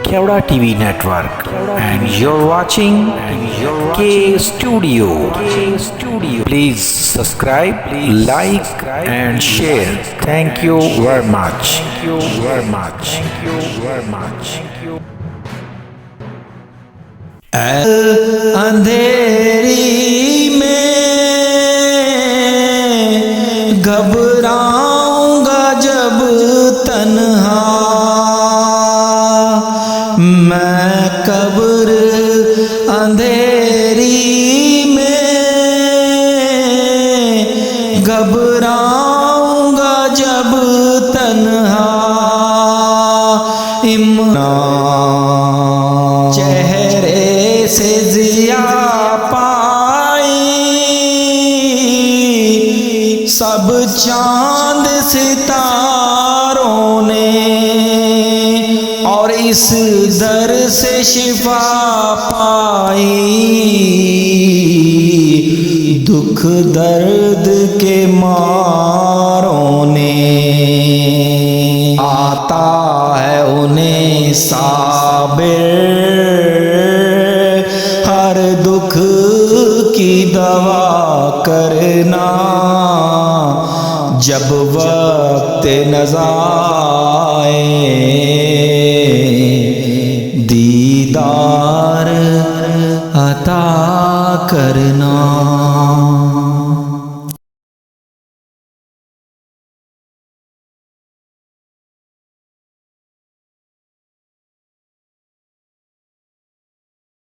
Kevda TV network, and you're watching K Studio. Please subscribe, like, and share. Thank you very much. अंधेरी में घबराऊंगा जब तन्हा, मैं कब्र अंधेरी में घबराऊंगा जब तन्हा, इमरान चेहरे से जिया पाई सब चांद सितारों ने, और इस दर से शिफा पाई दुख दर्द के मारों ने। आता है उन्हें साबिर हर दुख की दवा करना, जब वक्त नज़ा आए दीदार अता करना।